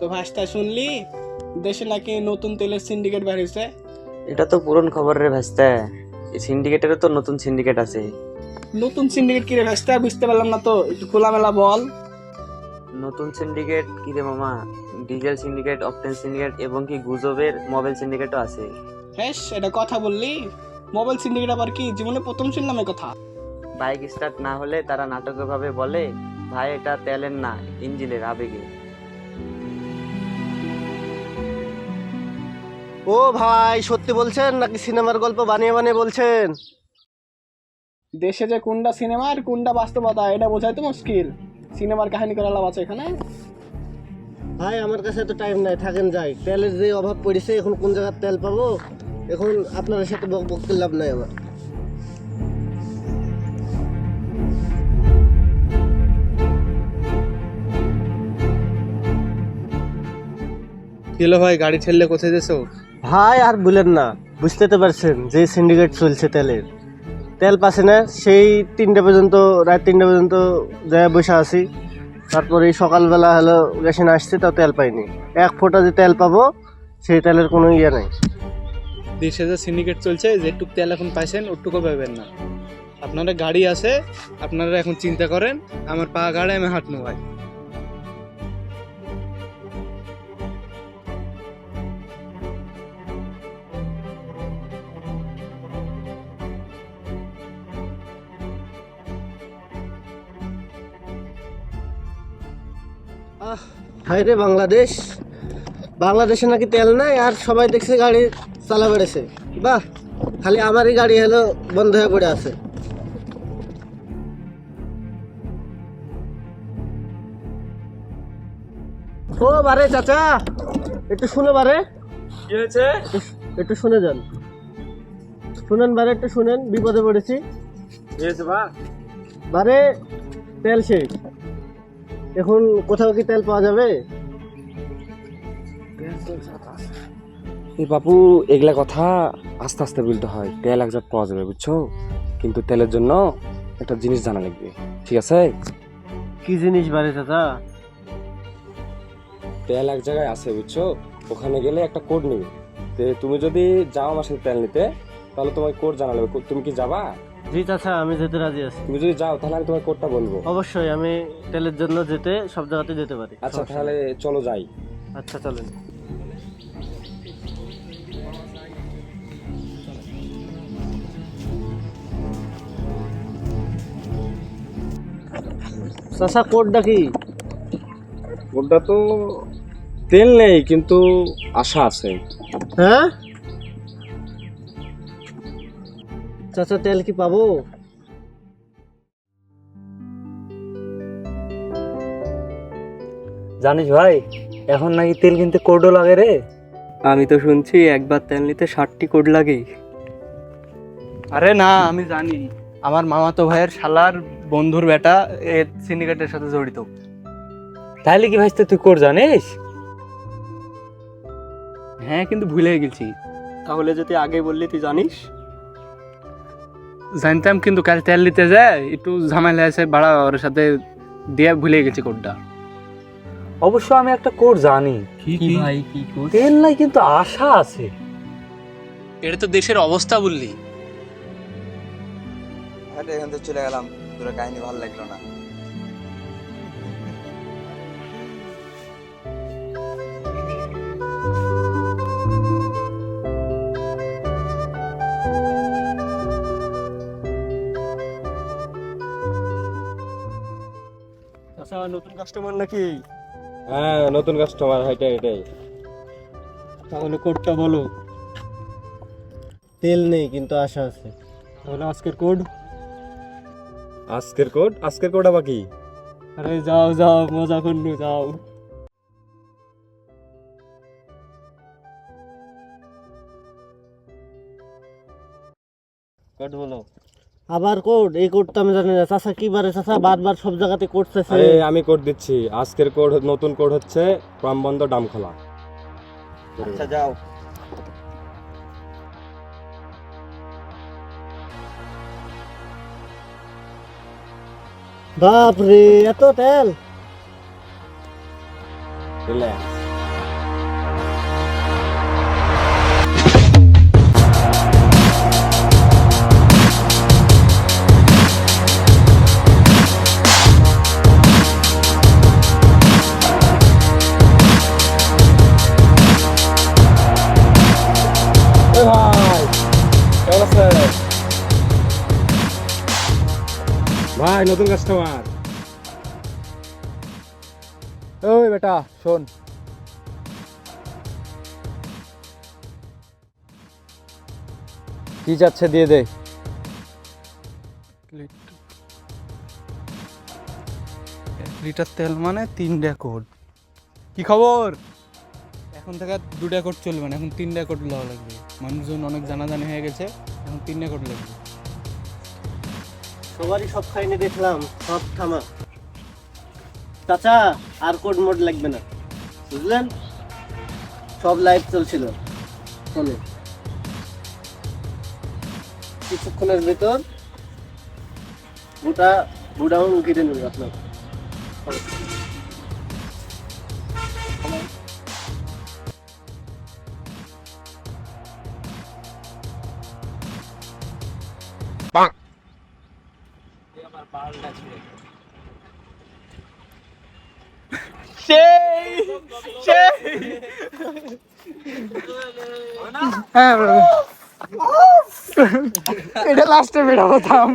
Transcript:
তো ভাষটা শুনলি দেশে নাকি নতুন তেলের সিন্ডিকেট বের হয়েছে? এটা তো পুরন খবর রে ভাইস্তা। এই সিন্ডিকেটেরও তো নতুন সিন্ডিকেট আছে। নতুন সিন্ডিকেট কি রে ভাষটা? বুঝতে পারলাম না তো, একটু খোলামেলা বল। নতুন সিন্ডিকেট কি রে মামা? ডিজেল সিন্ডিকেট, অকটেন সিন্ডিকেট এবং কি গুজবের মোবাইল সিন্ডিকেটও আছে। হ্যাঁ, এটা কথা বললি। মোবাইল সিন্ডিকেট আবার কি? জীবনে প্রথম শুনলাম এই কথা। বাইক স্টার্ট না হলে তারা নাটকীয় ভাবে বলে, ভাই এটা তেলের না, ইঞ্জিনের আবেগে। ও ভাই, সত্যি বলছেন নাকি সিনেমার গল্প বানিয়ে বানিয়ে বলছেন? দেশে যে কোনটা সিনেমা আর কোনটা বাস্তবতা এটা বোঝাই তো মুশকিল। সিনেমার কাহিনী করে লাভ আছে এখানে? ভাই আমার কাছে তো টাইম নাই, থাকেন যাই। তেলের যে অভাব পড়েছে, এখন কোন জায়গার তেল পাবো? এখন আপনার সাথে বক বক করে লাভ নাই আমার। কিলো ভাই, গাড়ি ঠেললে কোথায় যেছো? ভাই আর বলেন না, বুঝতে তো পারছেন যে সিন্ডিকেট চলছে তেলের। তেল পাচ্ছে না, সেই 3টা পর্যন্ত, রাত 3টা পর্যন্ত যায় বসে আছি। তারপরে এই সকালবেলা হলো গ্যাসিন আসছে, তাও তেল পাইনি। 1 ফোঁটা যে তেল পাবো সেই তেলের কোনো ইয়ে নাই। দেশে যে সিন্ডিকেট চলছে, যেটুক তেল এখন পাইছেন ওটুকু পাবেন না। আপনারা গাড়ি আছে, আপনারা এখন চিন্তা করেন, আমার পা গাড়ে আমি হাঁটনো ভাই। হায় রে বাংলাদেশ, বাংলাদেশে নাকি তেল নাই আর সবাই দেখছে গাড়ি চালা বেড়েছে। বাহ, খালি আমারই গাড়ি হলো বন্ধ হয়ে পড়ে আছে। ও বারে চাচা, একটু শুনে বারে। কি হয়েছে? একটু শুনে যান, শুনেন বারে, একটু শুনেন, বিপদে পড়েছি। কি হয়েছে বা? বারে তেল শেষ, এখন কোথাও কি তেল পাওয়া যাবে? এই বাবু, এগুলা কথা আস্তে আস্তে বলতে হয়। তেল এক জায়গায় পাওয়া যাবে বুঝছো, কিন্তু তেলের জন্য একটা জিনিস জানা লাগবে, ঠিক আছে? কি জিনিস বারে চাচা? তেল এক জায়গায় আছে বুঝছো, ওখানে গেলে একটা কোড নেবে। তুমি যদি যাও আমার সাথে তেল নিতে, তাহলে তোমার কোড জানা লাগবে। তুমি কি যাবা? জি চাচা, আমি যেতে রাজি আছি। তুমি যদি যাও তাহলে আমি তোমার কোডটা বলবো। অবশ্যই, আমি তেলের জন্য যেতে সব জায়গাতে যেতে পারি। আচ্ছা সমস্যা তাহলে নেই। চলো যাই। আচ্ছা চলেন। চাচা কোডটা কি? কোডটা তো তেল নেই, কিন্তু আশা আছে। হ্যাঁ চাচা, তেল কি পাবো? জানিস ভাই, এখন নাকি তেল কিনতে কোডও লাগে রে। আমি তো শুনছি একবার তেল নিতে 60টি কোড লাগে। আরে না, আমি জানি, আমার মামাতো ভাইয়ের শালার বন্ধুর বেটা এই সিন্ডিকেটের সাথে জড়িত। তাহলে কি ভাইস্তে তুই কোড জানিস? হ্যাঁ, কিন্তু ভুলে গেছি। তাহলে যদি আগে বললি তুই জানিস। জানতাম, কিন্তু কাল তেল নিতে যায় একটু ঝামেলা আছে, বাড়া ওর সাথে দিয়ে ভুলে গেছি কোডটা। অবশ্য আমি একটা কোড জানি। কি ভাই, কি কোড? তেল নাই কিন্তু আশা আছে। এটা তো দেশের অবস্থা বললি। আরে এখান থেকে চলে গেলাম, তোর কাহিনী ভালো লাগলো না। আচ্ছা, নতুন কাস্টমার নাকি? হ্যাঁ, নতুন কাস্টমার, এটাই। তাহলে কোডটা বলো। তেল নেই কিন্তু আশা আছে। তাহলে আজকের কোড। আজকের কোড আবার কি? আরে যাও যাও, মজা করলু, যাও। কোড বলো। আবার কোড? এই কোড তো আমি জানি না চাচা। কি বারে চাচা, বারবার সব জায়গাতে কোড চাইছে। আরে আমি কোড দিচ্ছি। আজকের কোড, নতুন কোড হচ্ছে পাম্প বন্ধ ডাম খোলা। আচ্ছা যাও। বাপ রে, এত তেল! রিল্যাক্স। ভাই নতুন কাস্টমার। ওই বেটা শোন, কি যাচ্ছে দিয়ে দে। লিটার তেল মানে 3 রেকর্ড। কি খবর? এখন থেকে 2 রেকর্ড চলবে না, এখন 3 রেকর্ড লওয়া লাগবে। মানুষজন অনেক জানাজানি হয়ে গেছে, এখন 3 রেকর্ড লাগবে। সবারই সব খাইনি দেখলাম, সব থামা। চাচা আর কোড মোড লাগবে না, বুঝলেন? সব লাইভ চলছিল ফোনে। কিছুক্ষণের ভিতর ওটা বুড়াউন কেটে নেবে আপনার। এটা লাস্টে বেড়াবো থাম।